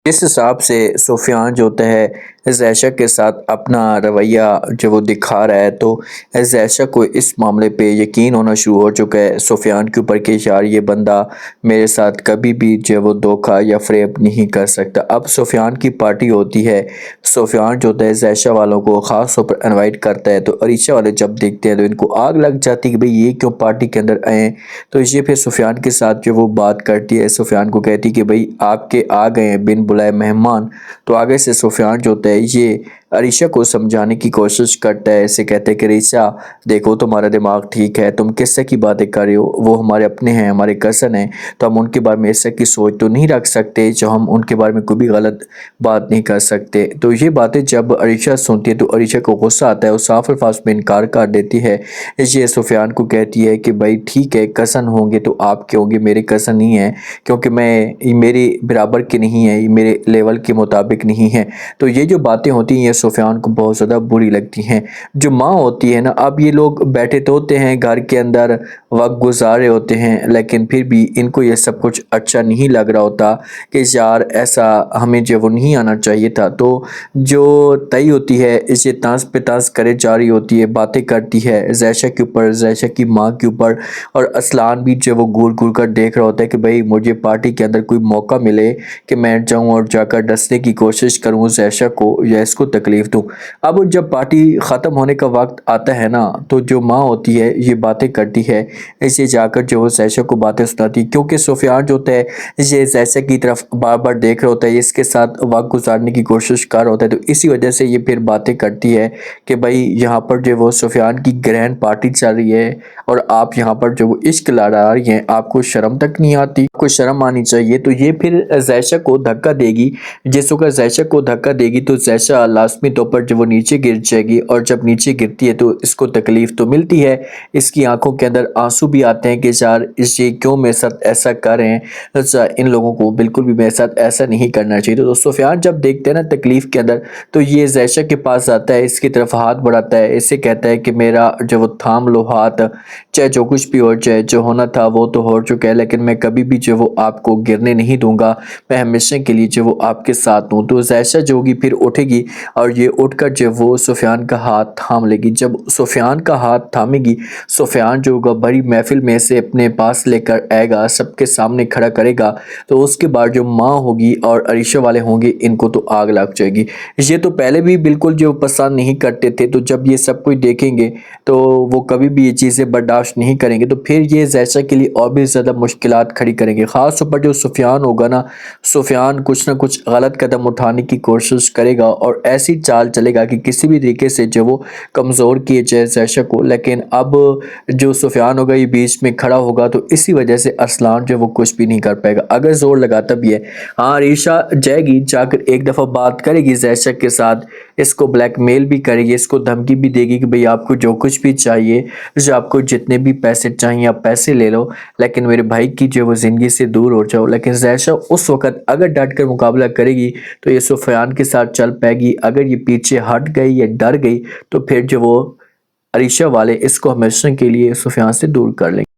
جس حساب سے سفیان جو ہوتا ہے عائشہ کے ساتھ اپنا رویہ جو وہ دکھا رہا ہے، تو عائشہ کو اس معاملے پہ یقین ہونا شروع ہو چکا ہے سفیان کے اوپر کہ یار یہ بندہ میرے ساتھ کبھی بھی جو وہ دھوکہ یا فریب نہیں کر سکتا۔ اب سفیان کی پارٹی ہوتی ہے، سفیان جو ہوتا ہے عائشہ والوں کو خاص طور پر انوائٹ کرتا ہے، تو عائشہ والے جب دیکھتے ہیں تو ان کو آگ لگ جاتی کہ بھئی یہ کیوں پارٹی کے اندر آئے ہیں۔ تو یہ پھر سفیان کے ساتھ جو وہ بات کرتی ہے، سفیان کو کہتی کہ بھئی آپ کے آ گئے ہیں بن بلائے مہمان۔ تو آگے سے سفیان جو ہوتا ہے یہ عائشہ کو سمجھانے کی کوشش کرتا ہے، اسے کہتے ہیں کہ عائشہ دیکھو تمہارا دماغ ٹھیک ہے، تم کس سے کی باتیں کر رہے ہو، وہ ہمارے اپنے ہیں، ہمارے کزن ہیں، تو ہم ان کے بارے میں ایسا کی سوچ تو نہیں رکھ سکتے جو ہم ان کے بارے میں کوئی بھی غلط بات نہیں کر سکتے۔ تو یہ باتیں جب عائشہ سنتی ہے تو عائشہ کو غصہ آتا ہے، وہ صاف الفاظ میں انکار کر دیتی ہے۔ یہ سفیان کو کہتی ہے کہ بھائی ٹھیک ہے کزن ہوں گے تو آپ کے ہوں گے، میرے کزن نہیں ہیں، کیونکہ میری برابر کے نہیں ہیں، یہ میرے لیول کے مطابق نہیں ہے۔ تو یہ جو باتیں ہوتی ہیں یہ سفیان کو بہت زیادہ بری لگتی ہیں۔ جو ماں ہوتی ہے نا، اب یہ لوگ بیٹھے تو ہوتے ہیں گھر کے اندر وقت گزارے ہوتے ہیں، لیکن پھر بھی ان کو یہ سب کچھ اچھا نہیں لگ رہا ہوتا کہ یار ایسا ہمیں جو وہ نہیں آنا چاہیے تھا۔ تو جو تئی ہوتی ہے اسے طنز پہ طنز کرے جا رہی ہوتی ہے، باتیں کرتی ہے عائشہ کے اوپر، عائشہ کی ماں کے اوپر، اور اسلان بھی جو وہ گھور گھور کر دیکھ رہا ہوتا ہے کہ بھئی مجھے پارٹی کے اندر کوئی موقع ملے کہ میں جاؤں اور جا کر ڈسنے کی کوشش کروں عائشہ کو یا اس کو تکلیف دوں۔ اب جب پارٹی ختم ہونے کا وقت آتا ہے نا، تو جو ماں ہوتی ہے یہ باتیں کرتی ہے، اسے جا کر جو وہ عائشہ کو باتیں سناتی، کیونکہ سفیان جو ہوتا ہے یہ عائشہ کی طرف بار بار دیکھ رہا ہوتا ہے، اس کے ساتھ وقت گزارنے کی کوشش کر رہا ہوتا ہے، تو اسی وجہ سے یہ پھر باتیں کرتی ہے کہ بھئی یہاں پر جو وہ سفیان کی گرینڈ پارٹی چل رہی ہے اور آپ یہاں پر جو وہ عشق لڑا رہی ہیں، آپ کو شرم تک نہیں آتی، کو شرم آنی چاہیے۔ تو یہ پھر عائشہ کو دھکا دے گی، جس وقت عائشہ کو دھکا دے گی تو عائشہ لازمی طور پر جب وہ نیچے گر جائے گی، اور جب نیچے گرتی ہے تو اس کو تکلیف تو ملتی ہے، اس کی آنکھوں کے اندر آنسو بھی آتے ہیں کہ یار یہ کیوں میرے ساتھ ایسا کر رہے ہیں، ان لوگوں کو بالکل بھی میرے ساتھ ایسا نہیں کرنا چاہیے۔ تو سفیان جب دیکھتے ہیں نا تکلیف کے اندر، تو یہ عائشہ کے پاس آتا ہے، اس کی طرف ہاتھ بڑھاتا ہے، اسے کہتا ہے کہ میرا جو وہ تھام لو ہاتھ، چاہے جو کچھ بھی ہو جائے، جو ہونا تھا وہ تو ہو چکا ہے، لیکن میں کبھی بھی جو وہ آپ کو گرنے نہیں دوں گا، میں ہمیشہ کے لیے جو وہ آپ کے ساتھ ہوں۔ تو عائشہ جو ہوگی پھر اٹھے گی اور یہ اٹھ کر جو وہ سفیان کا ہاتھ تھام لے گی۔ جب سفیان کا ہاتھ تھامے گی، سفیان جو ہوگا بڑی محفل میں سے اپنے پاس لے کر آئے گا، سب کے سامنے کھڑا کرے گا، تو اس کے بعد جو ماں ہوگی اور عائشہ والے ہوں گے ان کو تو آگ لگ جائے گی۔ یہ تو پہلے بھی بالکل جو پسند نہیں کرتے تھے، تو جب یہ سب کچھ دیکھیں گے تو وہ کبھی بھی یہ چیزیں برداشت نہیں کریں گے، تو پھر یہ عائشہ کے لیے اور بھی زیادہ مشکلات کھڑی کریں گے۔ خاص طور پر جو سفیان ہوگا نا، سفیان کچھ نہ کچھ غلط قدم اٹھانے کی کوشش کرے گا اور ایسی چال چلے گا کہ کسی بھی طریقے سے جو وہ کمزور کیے جائے عائشہ کو، لیکن اب جو سفیان ہوگا یہ بیچ میں کھڑا ہوگا، تو اسی وجہ سے ارسلان جو وہ کچھ بھی نہیں کر پائے گا، اگر زور لگاتا بھی ہے۔ ہاں عائشہ جائے گی، جا کر ایک دفعہ بات کرے گی عائشہ کے ساتھ، اس کو بلیک میل بھی کرے گی، اس کو دھمکی بھی دے گی کہ بھئی آپ کو جو کچھ بھی چاہیے، جو آپ کو جتنے بھی پیسے چاہیے آپ پیسے لے لو، لیکن میرے بھائی کی جو وہ زندگی سے دور ہو جاؤ۔ لیکن عائشہ اس وقت اگر ڈٹ کر مقابلہ کرے گی تو یہ سفیان کے ساتھ چل پائے گی، اگر یہ پیچھے ہٹ گئی یا ڈر گئی تو پھر جو وہ عائشہ والے اس کو ہمیشہ کے لیے سفیان سے دور کر لیں گے۔